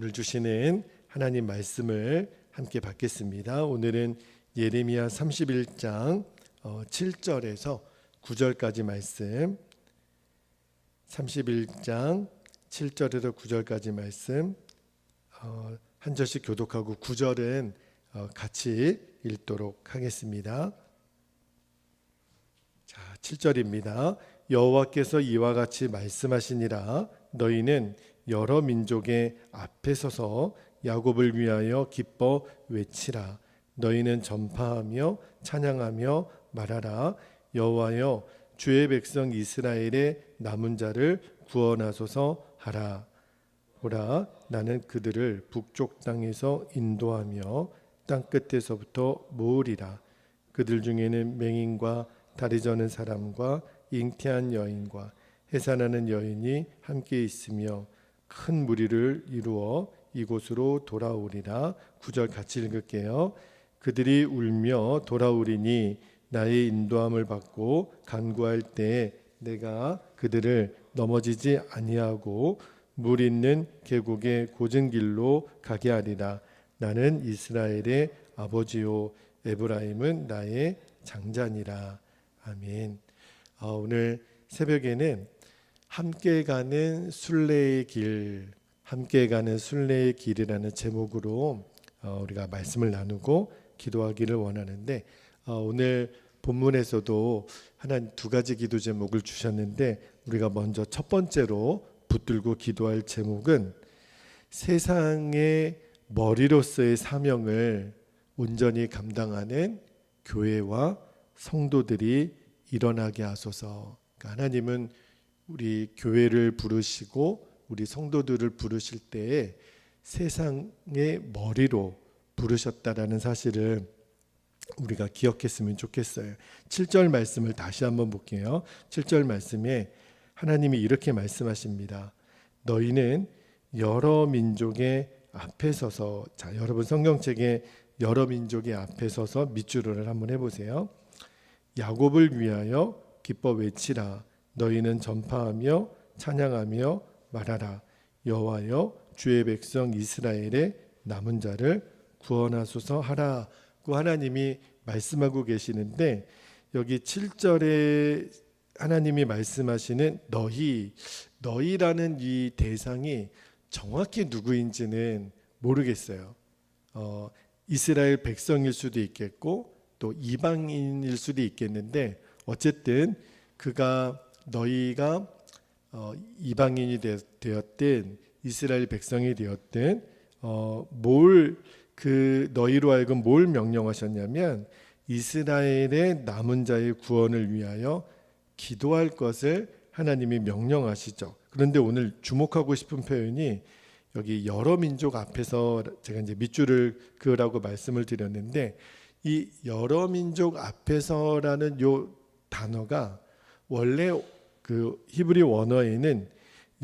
오늘 주시는 하나님 말씀을 함께 받겠습니다. 오늘은 예레미야 31장 7절에서 9절까지 말씀, 31장 7절에서 9절까지 말씀 한 절씩 교독하고 9절은 같이 읽도록 하겠습니다. 자, 7절입니다. 여호와께서 이와 같이 말씀하시니라. 너희는 여러 민족의 앞에 서서 야곱을 위하여 기뻐 외치라. 너희는 전파하며 찬양하며 말하라. 여호와여, 주의 백성 이스라엘의 남은 자를 구원하소서 하라. 보라, 나는 그들을 북쪽 땅에서 인도하며 땅 끝에서부터 모으리라. 그들 중에는 맹인과 다리 저는 사람과 잉태한 여인과 해산하는 여인이 함께 있으며 큰 무리를 이루어 이곳으로 돌아오리라. 9절 같이 읽을게요. 그들이 울며 돌아오리니 나의 인도함을 받고 간구할 때에 내가 그들을 넘어지지 아니하고 물 있는 계곡의 고진 길로 가게 하리라. 나는 이스라엘의 아버지요 에브라임은 나의 장자니라. 아멘. 오늘 새벽에는 함께 가는 순례의 길, 함께 가는 순례의 길이라는 제목으로 우리가 말씀을 나누고 기도하기를 원하는데, 오늘 본문에서도 하나님 두 가지 기도 제목을 주셨는데, 우리가 먼저 첫 번째로 붙들고 기도할 제목은 세상의 머리로서의 사명을 온전히 감당하는 교회와 성도들이 일어나게 하소서. 그러니까 하나님은 우리 교회를 부르시고 우리 성도들을 부르실 때에 세상의 머리로 부르셨다라는 사실을 우리가 기억했으면 좋겠어요. 7절 말씀을 다시 한번 볼게요. 7절 말씀에 하나님이 이렇게 말씀하십니다. 너희는 여러 민족의 앞에 서서, 자, 여러분 성경책에 여러 민족의 앞에 서서 밑줄을 한번 해보세요. 야곱을 위하여 기뻐 외치라. 너희는 전파하며 찬양하며 말하라. 여호와여, 주의 백성 이스라엘의 남은 자를 구원하소서 하라고 하나님이 말씀하고 계시는데, 여기 7절에 하나님이 말씀하시는 너희라는 이 대상이 정확히 누구인지는 모르겠어요. 이스라엘 백성일 수도 있겠고 또 이방인일 수도 있겠는데, 어쨌든 너희가 이방인이 되었든 이스라엘 백성이 되었든 너희로 하여금 뭘 명령하셨냐면 이스라엘의 남은 자의 구원을 위하여 기도할 것을 하나님이 명령하시죠. 그런데 오늘 주목하고 싶은 표현이 여기 여러 민족 앞에서, 제가 이제 밑줄을 그으라고 말씀을 드렸는데, 이 여러 민족 앞에서라는 요 단어가 원래 그 히브리 원어에는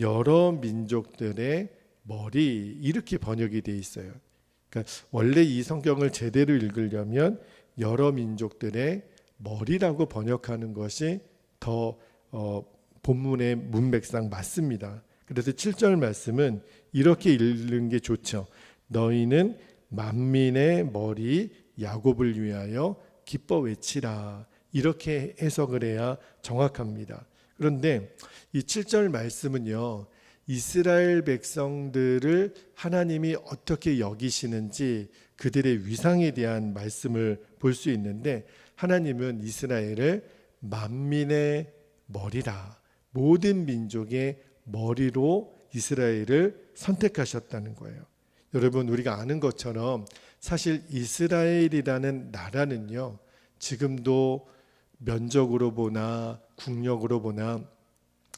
여러 민족들의 머리 이렇게 번역이 돼 있어요. 그러니까 원래 이 성경을 제대로 읽으려면 여러 민족들의 머리라고 번역하는 것이 더 본문의 문맥상 맞습니다. 그래서 7절 말씀은 이렇게 읽는 게 좋죠. 너희는 만민의 머리 야곱을 위하여 기뻐 외치라. 이렇게 해석을 해야 정확합니다. 그런데 이 7절 말씀은요, 이스라엘 백성들을 하나님이 어떻게 여기시는지 그들의 위상에 대한 말씀을 볼 수 있는데, 하나님은 이스라엘을 만민의 머리라, 모든 민족의 머리로 이스라엘을 선택하셨다는 거예요. 여러분, 우리가 아는 것처럼 사실 이스라엘이라는 나라는요, 지금도 면적으로 보나 국력으로 보나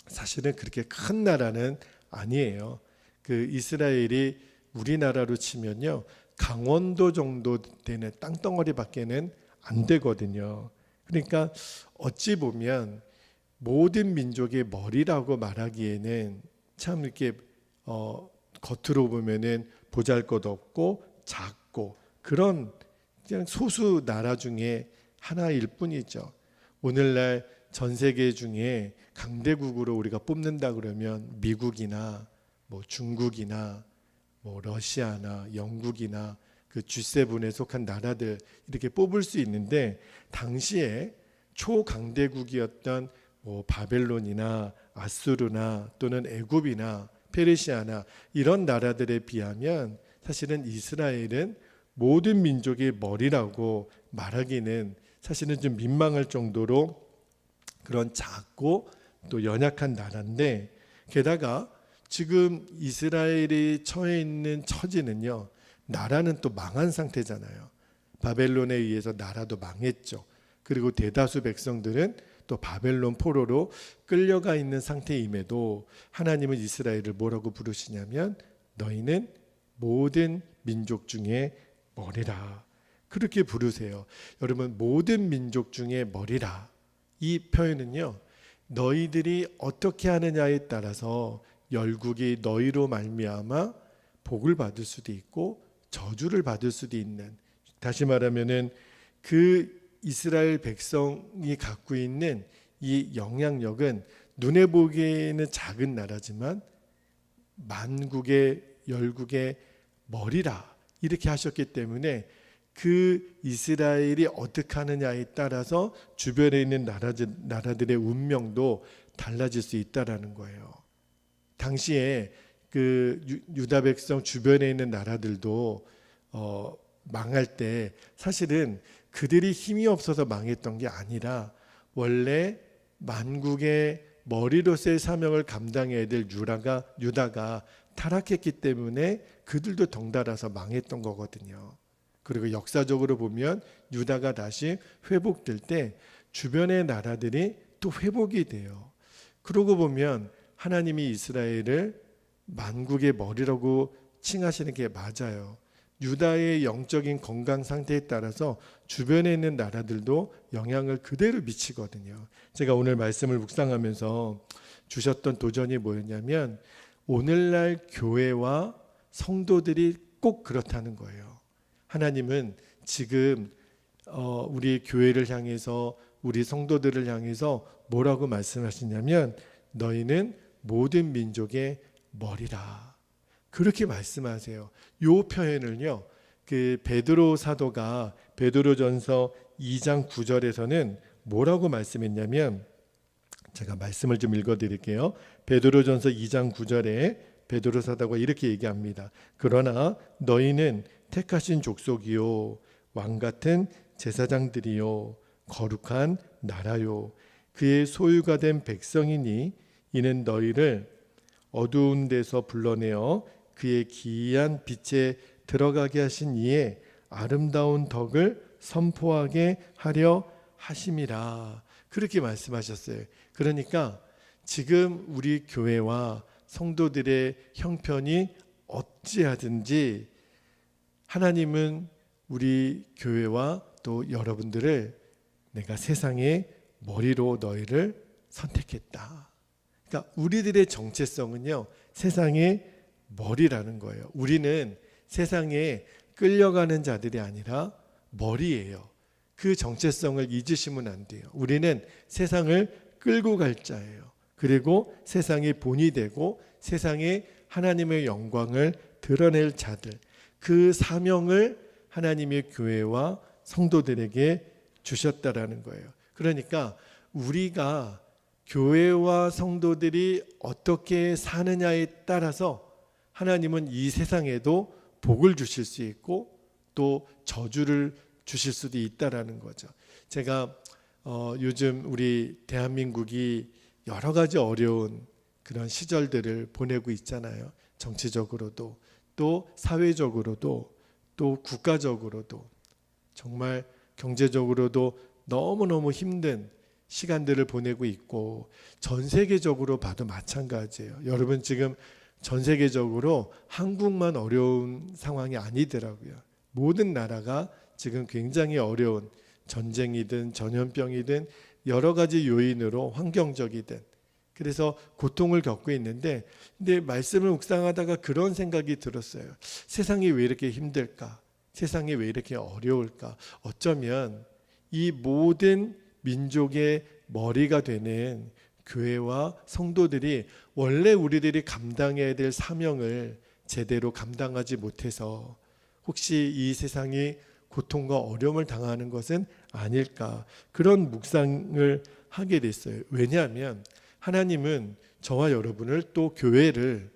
사실은 그렇게 큰 나라는 아니에요. 그 이스라엘이 우리나라로 치면요, 강원도 정도 되는 땅덩어리밖에는 안 되거든요. 그러니까 어찌 보면 모든 민족의 머리라고 말하기에는 참 이렇게 겉으로 보면은 보잘것없고 작고 그런 그냥 소수 나라 중에 하나일 뿐이죠. 오늘날 전 세계 중에 강대국으로 우리가 뽑는다 그러면 미국이나 뭐 중국이나 뭐 러시아나 영국이나 그 G7에 속한 나라들 이렇게 뽑을 수 있는데, 당시에 초강대국이었던 뭐 바벨론이나 아수르나 또는 애굽이나 페르시아나 이런 나라들에 비하면 사실은 이스라엘은 모든 민족의 머리라고 말하기는 사실은 좀 민망할 정도로 그런 작고 또 연약한 나라인데, 게다가 지금 이스라엘이 처해 있는 처지는요, 나라는 또 망한 상태잖아요. 바벨론에 의해서 나라도 망했죠. 그리고 대다수 백성들은 또 바벨론 포로로 끌려가 있는 상태임에도 하나님은 이스라엘을 뭐라고 부르시냐면 너희는 모든 민족 중에 머리라, 그렇게 부르세요. 여러분, 모든 민족 중에 머리라, 이 표현은요, 너희들이 어떻게 하느냐에 따라서 열국이 너희로 말미암아 복을 받을 수도 있고 저주를 받을 수도 있는, 다시 말하면은 그 이스라엘 백성이 갖고 있는 이 영향력은 눈에 보기에는 작은 나라지만 만국의 열국의 머리라, 이렇게 하셨기 때문에 그 이스라엘이 어떻게 하느냐에 따라서 주변에 있는 나라들의 운명도 달라질 수 있다라는 거예요. 당시에 그 유다 백성 주변에 있는 나라들도 망할 때 사실은 그들이 힘이 없어서 망했던 게 아니라 원래 만국의 머리로서의 사명을 감당해야 될 유다가 타락했기 때문에 그들도 덩달아서 망했던 거거든요. 그리고 역사적으로 보면 유다가 다시 회복될 때 주변의 나라들이 또 회복이 돼요. 그러고 보면 하나님이 이스라엘을 만국의 머리라고 칭하시는 게 맞아요. 유다의 영적인 건강 상태에 따라서 주변에 있는 나라들도 영향을 그대로 미치거든요. 제가 오늘 말씀을 묵상하면서 주셨던 도전이 뭐였냐면, 오늘날 교회와 성도들이 꼭 그렇다는 거예요. 하나님은 지금 우리 교회를 향해서, 우리 성도들을 향해서 뭐라고 말씀하시냐면 너희는 모든 민족의 머리라, 그렇게 말씀하세요. 이 표현을요, 그 베드로 사도가 베드로전서 2장 9절에서는 뭐라고 말씀했냐면, 제가 말씀을 좀 읽어드릴게요. 베드로전서 2장 9절에 베드로 사도가 이렇게 얘기합니다. 그러나 너희는 택하신 족속이요, 왕같은 제사장들이요, 거룩한 나라요, 그의 소유가 된 백성이니 이는 너희를 어두운 데서 불러내어 그의 기이한 빛에 들어가게 하신 이의 아름다운 덕을 선포하게 하려 하심이라, 그렇게 말씀하셨어요. 그러니까 지금 우리 교회와 성도들의 형편이 어찌하든지 하나님은 우리 교회와 또 여러분들을 내가 세상의 머리로 너희를 선택했다. 그러니까 우리들의 정체성은요, 세상의 머리라는 거예요. 우리는 세상에 끌려가는 자들이 아니라 머리예요. 그 정체성을 잊으시면 안 돼요. 우리는 세상을 끌고 갈 자예요. 그리고 세상의 본이 되고 세상에 하나님의 영광을 드러낼 자들, 그 사명을 하나님의 교회와 성도들에게 주셨다라는 거예요. 그러니까 우리가 교회와 성도들이 어떻게 사느냐에 따라서 하나님은 이 세상에도 복을 주실 수 있고 또 저주를 주실 수도 있다라는 거죠. 제가 요즘 우리 대한민국이 여러 가지 어려운 그런 시절들을 보내고 있잖아요. 정치적으로도 또 사회적으로도 또 국가적으로도 정말 경제적으로도 너무너무 힘든 시간들을 보내고 있고, 전 세계적으로 봐도 마찬가지예요. 여러분, 지금 전 세계적으로 한국만 어려운 상황이 아니더라고요. 모든 나라가 지금 굉장히 어려운, 전쟁이든 전염병이든 여러 가지 요인으로 환경적이든 그래서 고통을 겪고 있는데, 근데 말씀을 묵상하다가 그런 생각이 들었어요. 세상이 왜 이렇게 힘들까? 세상이 왜 이렇게 어려울까? 어쩌면 이 모든 민족의 머리가 되는 교회와 성도들이 원래 우리들이 감당해야 될 사명을 제대로 감당하지 못해서 혹시 이 세상이 고통과 어려움을 당하는 것은 아닐까, 그런 묵상을 하게 됐어요. 왜냐하면 하나님은 저와 여러분을, 또 교회를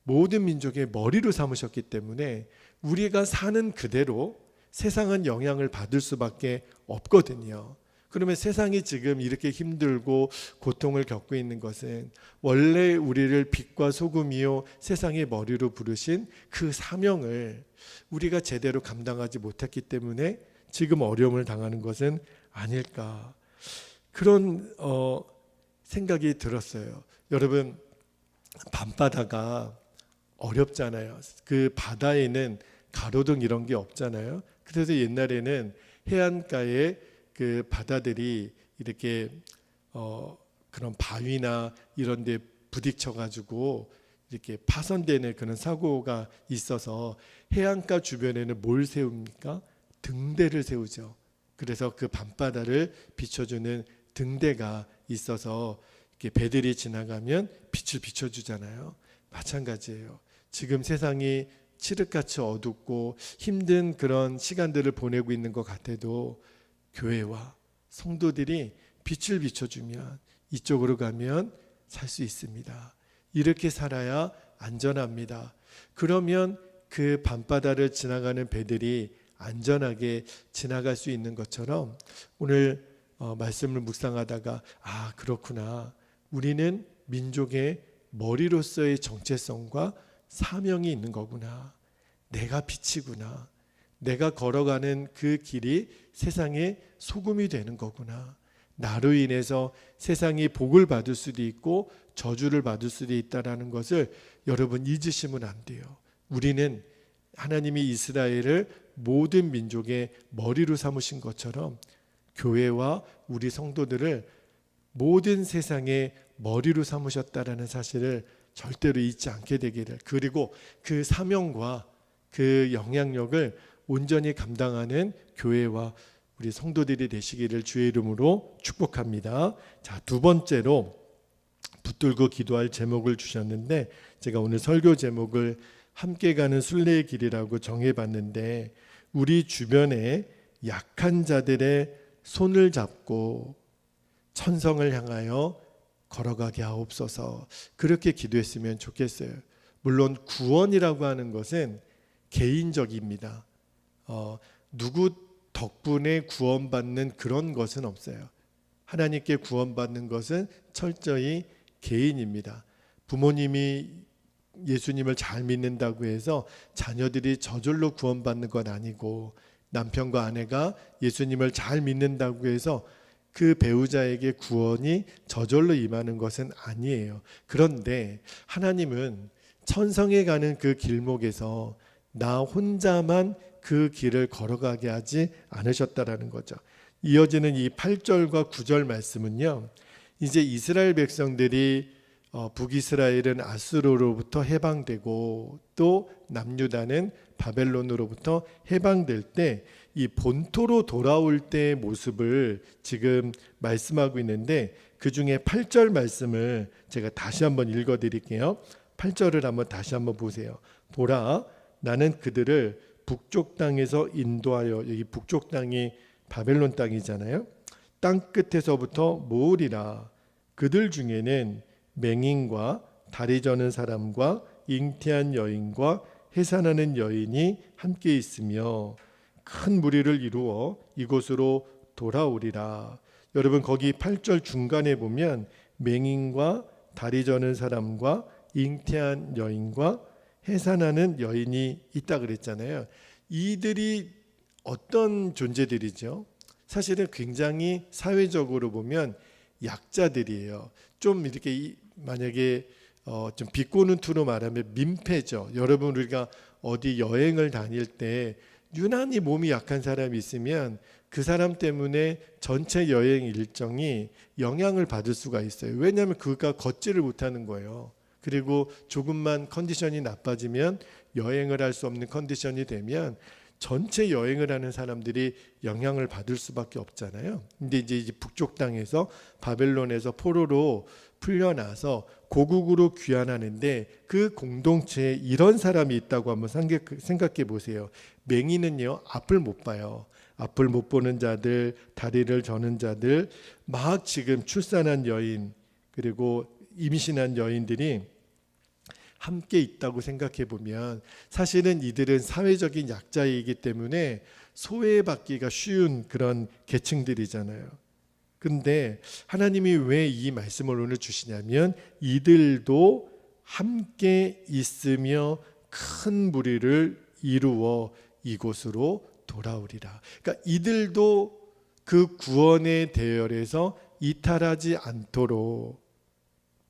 모든 민족의 머리로 삼으셨기 때문에 우리가 사는 그대로 세상은 영향을 받을 수밖에 없거든요. 그러면 세상이 지금 이렇게 힘들고 고통을 겪고 있는 것은 원래 우리를 빛과 소금이요 세상의 머리로 부르신 그 사명을 우리가 제대로 감당하지 못했기 때문에 지금 어려움을 당하는 것은 아닐까, 그런 생각이 들었어요. 여러분, 밤바다가 어렵잖아요. 그 바다에는 가로등 이런 게 없잖아요. 그래서 옛날에는 해안가에 그 바다들이 이렇게 그런 바위나 이런 데 부딪혀 가지고 이렇게 파손되는 그런 사고가 있어서 해안가 주변에는 뭘 세웁니까? 등대를 세우죠. 그래서 그 밤바다를 비춰주는 등대가 있어서 이렇게 배들이 지나가면 빛을 비춰주잖아요. 마찬가지예요. 지금 세상이 칠흑같이 어둡고 힘든 그런 시간들을 보내고 있는 것 같아도 교회와 성도들이 빛을 비춰주면 이쪽으로 가면 살 수 있습니다. 이렇게 살아야 안전합니다. 그러면 그 밤바다를 지나가는 배들이 안전하게 지나갈 수 있는 것처럼 오늘 말씀을 묵상하다가 그렇구나, 우리는 민족의 머리로서의 정체성과 사명이 있는 거구나, 내가 빛이구나, 내가 걸어가는 그 길이 세상의 소금이 되는 거구나, 나로 인해서 세상이 복을 받을 수도 있고 저주를 받을 수도 있다는 것을 여러분 잊으시면 안 돼요. 우리는 하나님이 이스라엘을 모든 민족의 머리로 삼으신 것처럼 교회와 우리 성도들을 모든 세상의 머리로 삼으셨다라는 사실을 절대로 잊지 않게 되기를, 그리고 그 사명과 그 영향력을 온전히 감당하는 교회와 우리 성도들이 되시기를 주의 이름으로 축복합니다. 자, 두 번째로 붙들고 기도할 제목을 주셨는데, 제가 오늘 설교 제목을 함께 가는 순례의 길이라고 정해봤는데, 우리 주변에 약한 자들의 손을 잡고 천성을 향하여 걸어가게 하옵소서, 그렇게 기도했으면 좋겠어요. 물론 구원이라고 하는 것은 개인적입니다. 누구 덕분에 구원받는 그런 것은 없어요. 하나님께 구원받는 것은 철저히 개인입니다. 부모님이 예수님을 잘 믿는다고 해서 자녀들이 저절로 구원받는 건 아니고, 남편과 아내가 예수님을 잘 믿는다고 해서 그 배우자에게 구원이 저절로 임하는 것은 아니에요. 그런데 하나님은 천성에 가는 그 길목에서 나 혼자만 그 길을 걸어가게 하지 않으셨다라는 거죠. 이어지는 이 8절과 9절 말씀은요, 이제 이스라엘 백성들이 북이스라엘은 아수르로부터 해방되고 또 남유다는 바벨론으로부터 해방될 때 이 본토로 돌아올 때의 모습을 지금 말씀하고 있는데, 그 중에 8절 말씀을 제가 다시 한번 읽어드릴게요. 8절을 한번 다시 한번 보세요. 보라, 나는 그들을 북쪽 땅에서 인도하여, 여기 북쪽 땅이 바벨론 땅이잖아요. 땅 끝에서부터 모으리라. 그들 중에는 맹인과 다리 저는 사람과 잉태한 여인과 해산하는 여인이 함께 있으며 큰 무리를 이루어 이곳으로 돌아오리라. 여러분, 거기 8절 중간에 보면 맹인과 다리 저는 사람과 잉태한 여인과 해산하는 여인이 있다 그랬잖아요. 이들이 어떤 존재들이죠? 사실은 굉장히 사회적으로 보면 약자들이에요. 좀 이렇게 만약에 좀 비꼬는 투로 말하면 민폐죠. 여러분, 우리가 어디 여행을 다닐 때 유난히 몸이 약한 사람이 있으면 그 사람 때문에 전체 여행 일정이 영향을 받을 수가 있어요. 왜냐하면 그가 걷지를 못하는 거예요. 그리고 조금만 컨디션이 나빠지면 여행을 할 수 없는 컨디션이 되면 전체 여행을 하는 사람들이 영향을 받을 수밖에 없잖아요. 근데 이제 북쪽 땅에서 바벨론에서 포로로 풀려나서 고국으로 귀환하는데 그 공동체에 이런 사람이 있다고 한번 생각해 보세요. 맹인은요, 앞을 못 봐요. 앞을 못 보는 자들, 다리를 저는 자들, 막 지금 출산한 여인, 그리고 임신한 여인들이 함께 있다고 생각해 보면 사실은 이들은 사회적인 약자이기 때문에 소외받기가 쉬운 그런 계층들이잖아요. 근데 하나님이 왜 이 말씀을 오늘 주시냐면 이들도 함께 있으며 큰 무리를 이루어 이곳으로 돌아오리라. 그러니까 이들도 그 구원의 대열에서 이탈하지 않도록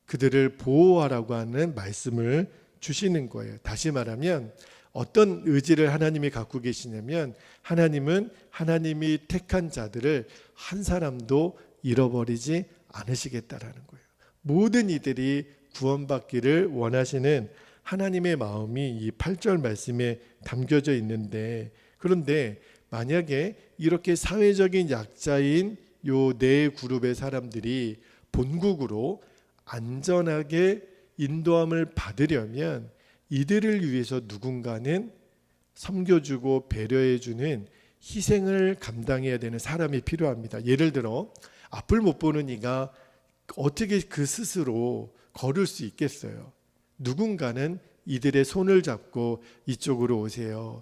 그들을 보호하라고 하는 말씀을 주시는 거예요. 다시 말하면 어떤 의지를 하나님이 갖고 계시냐면 하나님은 하나님이 택한 자들을 한 사람도 잃어버리지 않으시겠다라는 거예요. 모든 이들이 구원받기를 원하시는 하나님의 마음이 이 8절 말씀에 담겨져 있는데, 그런데 만약에 이렇게 사회적인 약자인 요 네 그룹의 사람들이 본국으로 안전하게 인도함을 받으려면 이들을 위해서 누군가는 섬겨주고 배려해주는 희생을 감당해야 되는 사람이 필요합니다. 예를 들어 앞을 못 보는 이가 어떻게 그 스스로 걸을 수 있겠어요? 누군가는 이들의 손을 잡고 이쪽으로 오세요.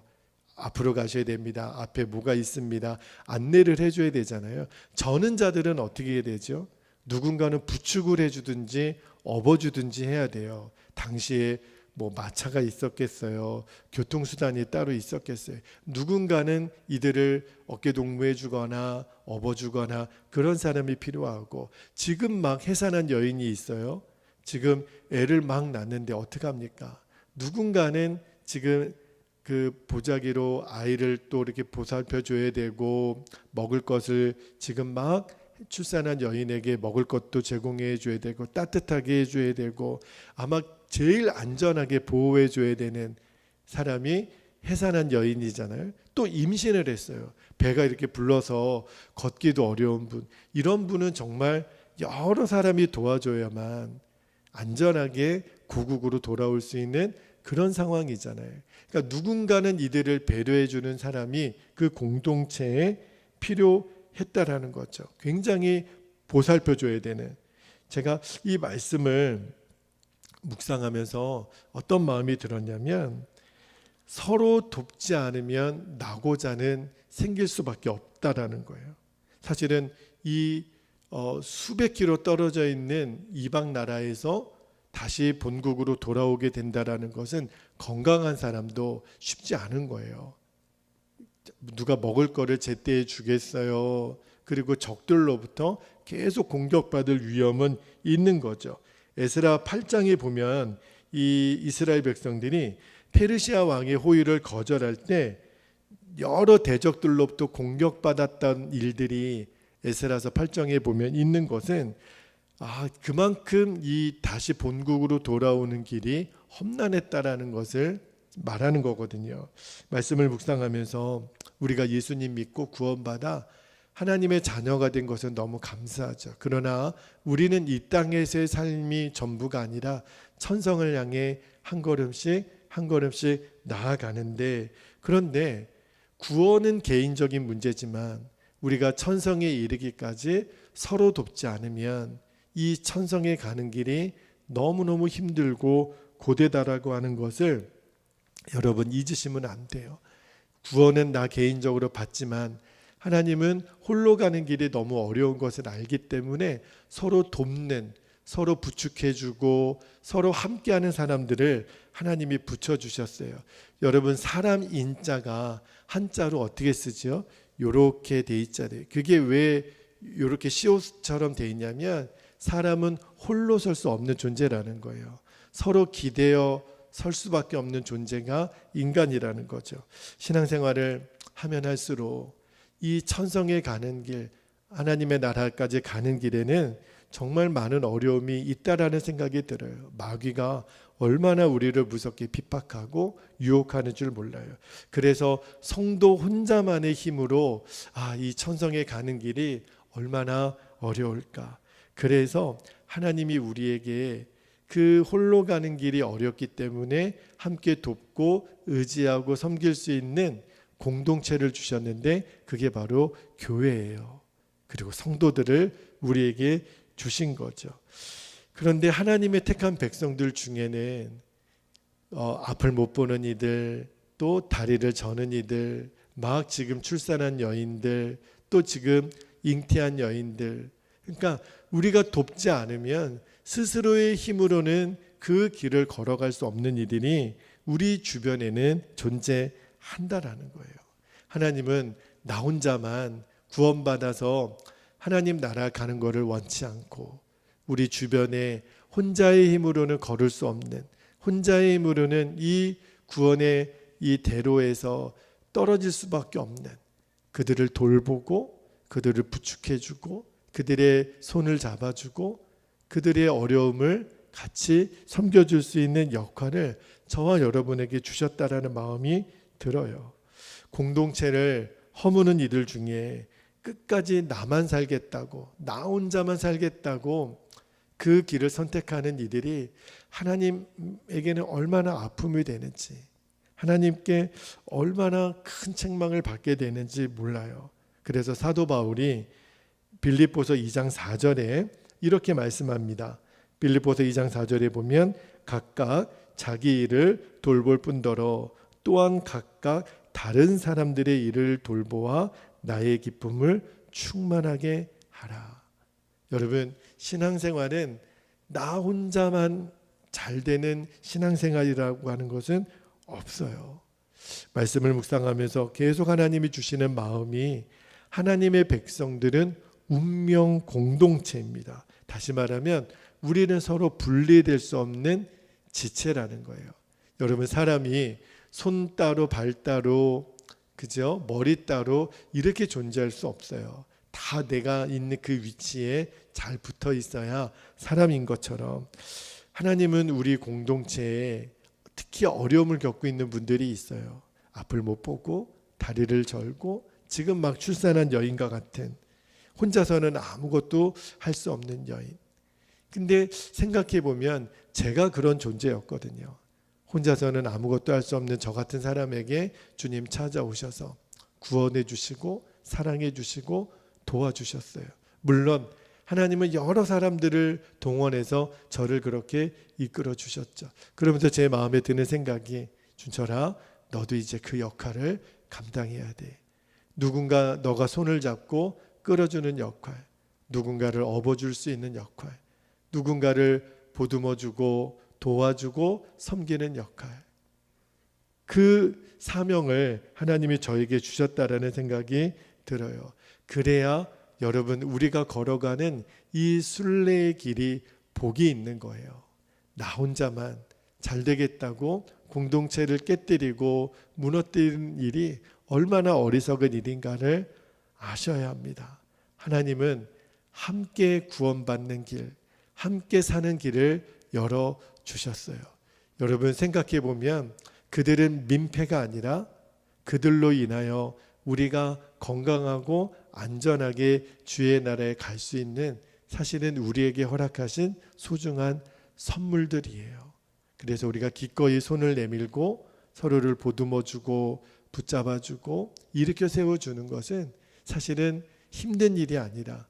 앞으로 가셔야 됩니다. 앞에 뭐가 있습니다. 안내를 해줘야 되잖아요. 저는 자들은 어떻게 해야 되죠? 누군가는 부축을 해주든지 업어주든지 해야 돼요. 당시에 뭐 마차가 있었겠어요? 교통수단이 따로 있었겠어요? 누군가는 이들을 어깨 동무해주거나 업어주거나 그런 사람이 필요하고, 지금 막 해산한 여인이 있어요. 지금 애를 막 낳는데 어떡합니까? 누군가는 지금 그 보자기로 아이를 또 이렇게 보살펴 줘야 되고, 먹을 것을 지금 막 출산한 여인에게 먹을 것도 제공해 줘야 되고 따뜻하게 해줘야 되고, 아마 제일 안전하게 보호해 줘야 되는 사람이 해산한 여인이잖아요. 또 임신을 했어요. 배가 이렇게 불러서 걷기도 어려운 분, 이런 분은 정말 여러 사람이 도와줘야만 안전하게 고국으로 돌아올 수 있는 그런 상황이잖아요. 그러니까 누군가는 이들을 배려해 주는 사람이 그 공동체에 필요했다라는 거죠. 굉장히 보살펴 줘야 되는. 제가 이 말씀을 묵상하면서 어떤 마음이 들었냐면, 서로 돕지 않으면 낙오자는 생길 수밖에 없다라는 거예요. 사실은 이 수백 킬로 떨어져 있는 이방 나라에서 다시 본국으로 돌아오게 된다라는 것은 건강한 사람도 쉽지 않은 거예요. 누가 먹을 거를 제때에 주겠어요? 그리고 적들로부터 계속 공격받을 위험은 있는 거죠. 에스라 8장에 보면 이 이스라엘 백성들이 페르시아 왕의 호의를 거절할 때 여러 대적들로부터 공격받았던 일들이 에스라서 8장에 보면 있는 것은 그만큼 이 다시 본국으로 돌아오는 길이 험난했다라는 것을 말하는 거거든요. 말씀을 묵상하면서 우리가 예수님 믿고 구원받아 하나님의 자녀가 된 것은 너무 감사하죠. 그러나 우리는 이 땅에서의 삶이 전부가 아니라 천성을 향해 한 걸음씩 한 걸음씩 나아가는데, 그런데 구원은 개인적인 문제지만 우리가 천성에 이르기까지 서로 돕지 않으면 이 천성에 가는 길이 너무너무 힘들고 고되다라고 하는 것을 여러분 잊으시면 안 돼요. 구원은 나 개인적으로 받지만 하나님은 홀로 가는 길이 너무 어려운 것을 알기 때문에 서로 돕는, 서로 부축해주고 서로 함께하는 사람들을 하나님이 붙여주셨어요. 여러분, 사람 인자가 한자로 어떻게 쓰죠? 요렇게 돼 있잖아요. 그게 왜 요렇게 시옷처럼 돼 있냐면 사람은 홀로 설 수 없는 존재라는 거예요. 서로 기대어 설 수밖에 없는 존재가 인간이라는 거죠. 신앙생활을 하면 할수록 이 천성에 가는 길, 하나님의 나라까지 가는 길에는 정말 많은 어려움이 있다라는 생각이 들어요. 마귀가 얼마나 우리를 무섭게 핍박하고 유혹하는 줄 몰라요. 그래서 성도 혼자만의 힘으로 이 천성에 가는 길이 얼마나 어려울까. 그래서 하나님이 우리에게 그 홀로 가는 길이 어렵기 때문에 함께 돕고 의지하고 섬길 수 있는 공동체를 주셨는데 그게 바로 교회예요. 그리고 성도들을 우리에게 주신 거죠. 그런데 하나님의 택한 백성들 중에는 앞을 못 보는 이들, 또 다리를 저는 이들, 막 지금 출산한 여인들, 또 지금 잉태한 여인들, 그러니까 우리가 돕지 않으면 스스로의 힘으로는 그 길을 걸어갈 수 없는 이들이 우리 주변에는 존재한다라는 거예요. 하나님은 나 혼자만 구원받아서 하나님 나라 가는 것을 원치 않고 우리 주변에 혼자의 힘으로는 걸을 수 없는, 혼자의 힘으로는 이 구원의 이 대로에서 떨어질 수밖에 없는 그들을 돌보고 그들을 부축해주고 그들의 손을 잡아주고 그들의 어려움을 같이 섬겨줄 수 있는 역할을 저와 여러분에게 주셨다라는 마음이 들어요. 공동체를 허무는 이들 중에 끝까지 나만 살겠다고, 나 혼자만 살겠다고 그 길을 선택하는 이들이 하나님에게는 얼마나 아픔이 되는지, 하나님께 얼마나 큰 책망을 받게 되는지 몰라요. 그래서 사도 바울이 빌립보서 2장 4절에 이렇게 말씀합니다. 빌립보서 2장 4절에 보면 각각 자기 일을 돌볼 뿐더러 또한 각각 다른 사람들의 일을 돌보아 나의 기쁨을 충만하게 하라. 여러분, 신앙생활은 나 혼자만 잘 되는 신앙생활이라고 하는 것은 없어요. 말씀을 묵상하면서 계속 하나님이 주시는 마음이 하나님의 백성들은 운명 공동체입니다. 다시 말하면 우리는 서로 분리될 수 없는 지체라는 거예요. 여러분, 사람이 손 따로 발 따로 그죠? 머리 따로 이렇게 존재할 수 없어요. 다 내가 있는 그 위치에 잘 붙어 있어야 사람인 것처럼 하나님은 우리 공동체에 특히 어려움을 겪고 있는 분들이 있어요. 앞을 못 보고 다리를 절고 지금 막 출산한 여인과 같은, 혼자서는 아무것도 할 수 없는 여인. 근데 생각해 보면 제가 그런 존재였거든요. 혼자서는 아무것도 할 수 없는 저 같은 사람에게 주님 찾아오셔서 구원해 주시고 사랑해 주시고 도와주셨어요. 물론 하나님은 여러 사람들을 동원해서 저를 그렇게 이끌어 주셨죠. 그러면서 제 마음에 드는 생각이, 준철아, 너도 이제 그 역할을 감당해야 돼. 누군가 너가 손을 잡고 끌어주는 역할, 누군가를 업어줄 수 있는 역할, 누군가를 보듬어주고 도와주고 섬기는 역할, 그 사명을 하나님이 저에게 주셨다라는 생각이 들어요. 그래야 여러분, 우리가 걸어가는 이 순례의 길이 복이 있는 거예요. 나 혼자만 잘 되겠다고 공동체를 깨뜨리고 무너뜨리는 일이 얼마나 어리석은 일인가를 아셔야 합니다. 하나님은 함께 구원받는 길, 함께 사는 길을 열어주셨어요. 여러분, 생각해 보면 그들은 민폐가 아니라 그들로 인하여 우리가 건강하고 안전하게 주의 나라에 갈 수 있는, 사실은 우리에게 허락하신 소중한 선물들이에요. 그래서 우리가 기꺼이 손을 내밀고 서로를 보듬어주고 붙잡아주고 일으켜 세워주는 것은 사실은 힘든 일이 아니라,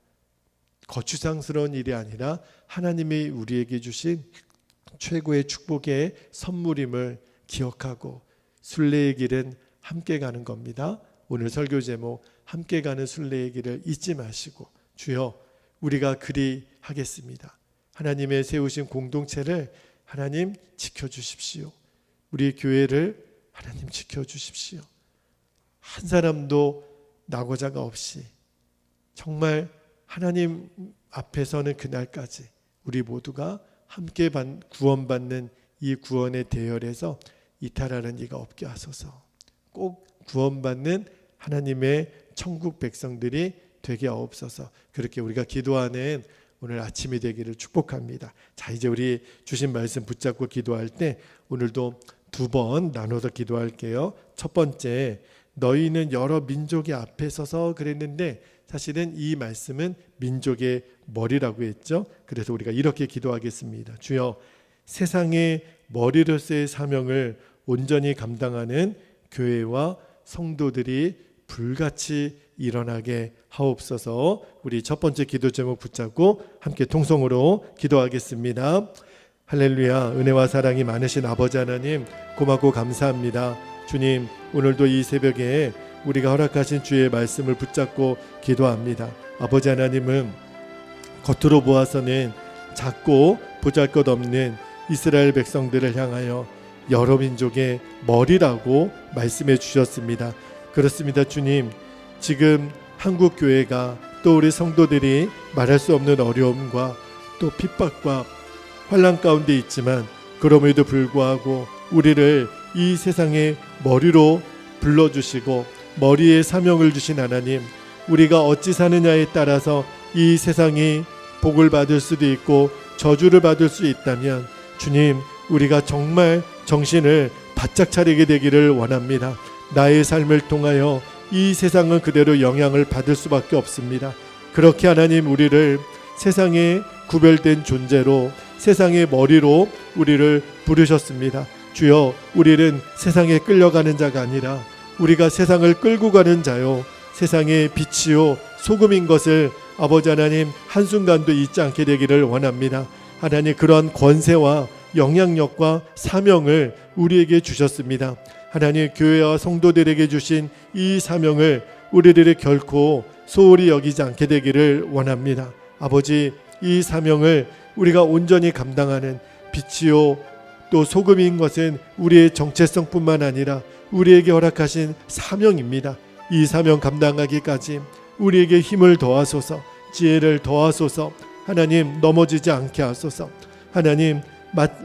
거추장스러운 일이 아니라 하나님이 우리에게 주신 최고의 축복의 선물임을 기억하고 순례의 길은 함께 가는 겁니다. 오늘 설교 제목 함께 가는 순례의 길을 잊지 마시고, 주여 우리가 그리 하겠습니다. 하나님의 세우신 공동체를 하나님 지켜주십시오. 우리 교회를 하나님 지켜주십시오. 한 사람도 낙오자가 없이 정말 하나님 앞에 서는 그날까지 우리 모두가 함께 구원받는 이 구원의 대열에서 이탈하는 이가 없게 하소서. 꼭 구원받는 하나님의 천국 백성들이 되게 하옵소서. 그렇게 우리가 기도하는 오늘 아침이 되기를 축복합니다. 자, 이제 우리 주신 말씀 붙잡고 기도할 때 오늘도 2번 나눠서 기도할게요. 첫 번째, 너희는 여러 민족의 앞에 서서 그랬는데 사실은 이 말씀은 민족의 머리라고 했죠. 그래서 우리가 이렇게 기도하겠습니다. 주여, 세상의 머리로서의 사명을 온전히 감당하는 교회와 성도들이 불같이 일어나게 하옵소서. 우리 첫 번째 기도 제목 붙잡고 함께 통성으로 기도하겠습니다. 할렐루야. 은혜와 사랑이 많으신 아버지 하나님, 고맙고 감사합니다. 주님, 오늘도 이 새벽에 우리가 허락하신 주의 말씀을 붙잡고 기도합니다. 아버지 하나님은 겉으로 보아서는 작고 보잘것없는 이스라엘 백성들을 향하여 여러 민족의 머리라고 말씀해 주셨습니다. 그렇습니다. 주님, 지금 한국 교회가 또 우리 성도들이 말할 수 없는 어려움과 또 핍박과 환난 가운데 있지만 그럼에도 불구하고 우리를 이 세상의 머리로 불러주시고 머리에 사명을 주신 하나님, 우리가 어찌 사느냐에 따라서 이 세상이 복을 받을 수도 있고 저주를 받을 수 있다면 주님, 우리가 정말 정신을 바짝 차리게 되기를 원합니다. 나의 삶을 통하여 이 세상은 그대로 영향을 받을 수밖에 없습니다. 그렇게 하나님, 우리를 세상에 구별된 존재로 세상의 머리로 우리를 부르셨습니다. 주여, 우리는 세상에 끌려가는 자가 아니라 우리가 세상을 끌고 가는 자요, 세상의 빛이요 소금인 것을 아버지 하나님 한순간도 잊지 않게 되기를 원합니다. 하나님, 그러한 권세와 영향력과 사명을 우리에게 주셨습니다. 하나님, 교회와 성도들에게 주신 이 사명을 우리들이 결코 소홀히 여기지 않게 되기를 원합니다. 아버지, 이 사명을 우리가 온전히 감당하는 빛이요 또 소금인 것은 우리의 정체성뿐만 아니라 우리에게 허락하신 사명입니다. 이 사명 감당하기까지 우리에게 힘을 더하소서, 지혜를 더하소서. 하나님, 넘어지지 않게 하소서. 하나님,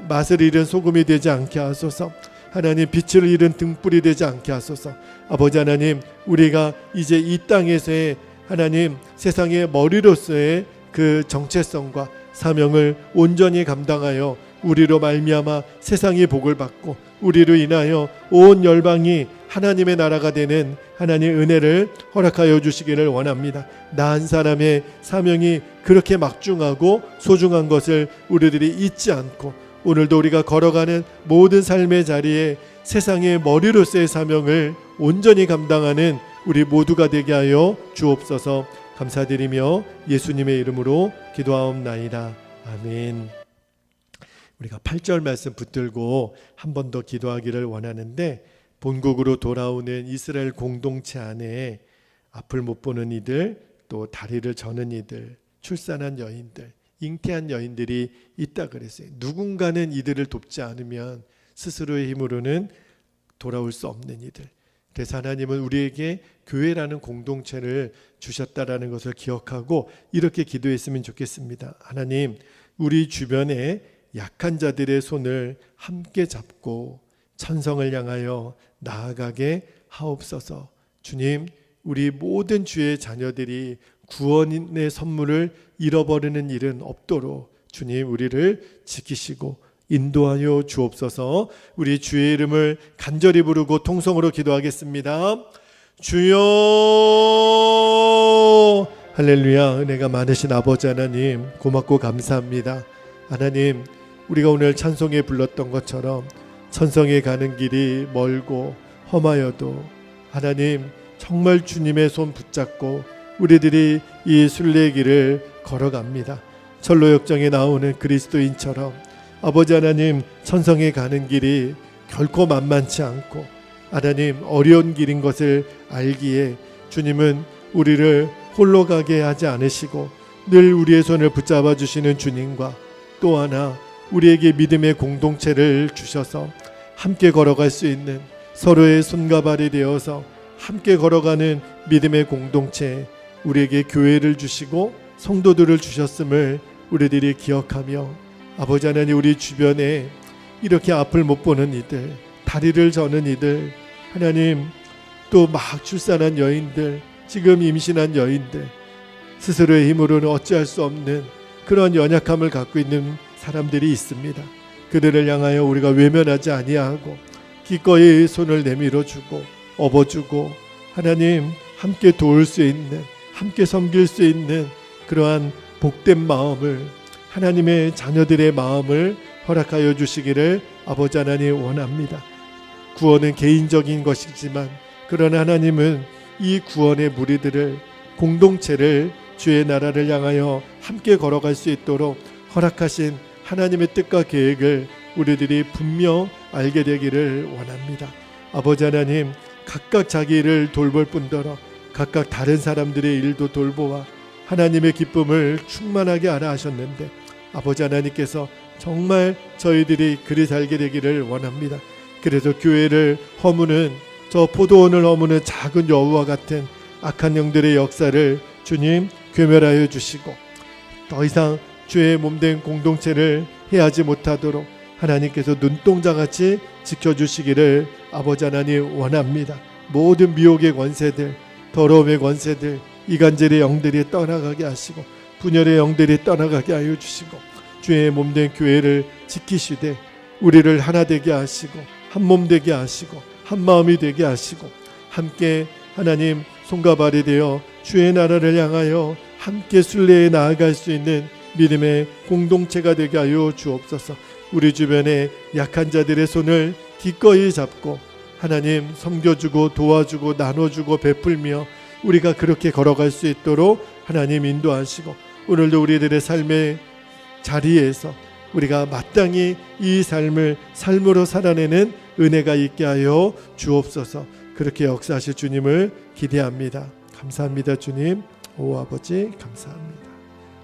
맛을 잃은 소금이 되지 않게 하소서. 하나님, 빛을 잃은 등불이 되지 않게 하소서. 아버지 하나님, 우리가 이제 이 땅에서의 하나님 세상의 머리로서의 그 정체성과 사명을 온전히 감당하여 우리로 말미암아 세상이 복을 받고 우리로 인하여 온 열방이 하나님의 나라가 되는 하나님의 은혜를 허락하여 주시기를 원합니다. 나 한 사람의 사명이 그렇게 막중하고 소중한 것을 우리들이 잊지 않고 오늘도 우리가 걸어가는 모든 삶의 자리에 세상의 머리로서의 사명을 온전히 감당하는 우리 모두가 되게 하여 주옵소서. 감사드리며 예수님의 이름으로 기도하옵나이다. 아멘. 우리가 8절 말씀 붙들고 한 번 더 기도하기를 원하는데, 본국으로 돌아오는 이스라엘 공동체 안에 앞을 못 보는 이들, 또 다리를 저는 이들, 출산한 여인들, 잉태한 여인들이 있다 그랬어요. 누군가는 이들을 돕지 않으면 스스로의 힘으로는 돌아올 수 없는 이들. 그래서 하나님은 우리에게 교회라는 공동체를 주셨다라는 것을 기억하고 이렇게 기도했으면 좋겠습니다. 하나님, 우리 주변에 약한 자들의 손을 함께 잡고 천성을 향하여 나아가게 하옵소서. 주님, 우리 모든 주의 자녀들이 구원의 선물을 잃어버리는 일은 없도록 주님, 우리를 지키시고 인도하여 주옵소서. 우리 주의 이름을 간절히 부르고 통성으로 기도하겠습니다. 주여, 할렐루야. 은혜가 많으신 아버지 하나님, 고맙고 감사합니다. 하나님, 우리가 오늘 찬송에 불렀던 것처럼 천성에 가는 길이 멀고 험하여도 하나님, 정말 주님의 손 붙잡고 우리들이 이 순례길을 걸어갑니다. 철로역정에 나오는 그리스도인처럼 아버지 하나님, 천성에 가는 길이 결코 만만치 않고 하나님 어려운 길인 것을 알기에 주님은 우리를 홀로 가게 하지 않으시고 늘 우리의 손을 붙잡아 주시는 주님과 또 하나 우리에게 믿음의 공동체를 주셔서 함께 걸어갈 수 있는 서로의 손과 발이 되어서 함께 걸어가는 믿음의 공동체, 우리에게 교회를 주시고 성도들을 주셨음을 우리들이 기억하며 아버지 하나님, 우리 주변에 이렇게 앞을 못 보는 이들, 다리를 저는 이들, 하나님 또 막 출산한 여인들, 지금 임신한 여인들, 스스로의 힘으로는 어찌할 수 없는 그런 연약함을 갖고 있는 사람들이 있습니다. 그들을 향하여 우리가 외면하지 아니하고 기꺼이 손을 내밀어주고 업어주고 하나님 함께 도울 수 있는, 함께 섬길 수 있는 그러한 복된 마음을, 하나님의 자녀들의 마음을 허락하여 주시기를 아버지 하나님 원합니다. 구원은 개인적인 것이지만 그러나 하나님은 이 구원의 무리들을, 공동체를 주의 나라를 향하여 함께 걸어갈 수 있도록 허락하신 하나님의 뜻과 계획을 우리들이 분명 알게 되기를 원합니다. 아버지 하나님, 각각 자기 일을 돌볼 뿐더러 각각 다른 사람들의 일도 돌보아 하나님의 기쁨을 충만하게 하라 하셨는데 아버지 하나님께서 정말 저희들이 그리 살게 되기를 원합니다. 그래서 교회를 허무는, 저 포도원을 허무는 작은 여우와 같은 악한 영들의 역사를 주님 괴멸하여 주시고 더 이상 주의 몸된 공동체를 해하지 못하도록 하나님께서 눈동자같이 지켜주시기를 아버지 하나님 원합니다. 모든 미혹의 권세들, 더러움의 권세들, 이간질의 영들이 떠나가게 하시고 분열의 영들이 떠나가게 하여 주시고 주의 몸된 교회를 지키시되 우리를 하나 되게 하시고 한 몸 되게 하시고 한 마음이 되게 하시고 함께 하나님 손과 발이 되어 주의 나라를 향하여 함께 순례에 나아갈 수 있는 믿음의 공동체가 되게 하여 주옵소서. 우리 주변에 약한 자들의 손을 기꺼이 잡고 하나님 섬겨주고 도와주고 나눠주고 베풀며 우리가 그렇게 걸어갈 수 있도록 하나님 인도하시고 오늘도 우리들의 삶의 자리에서 우리가 마땅히 이 삶을 삶으로 살아내는 은혜가 있게 하여 주옵소서. 그렇게 역사하실 주님을 기대합니다. 감사합니다. 주님, 오 아버지 감사합니다.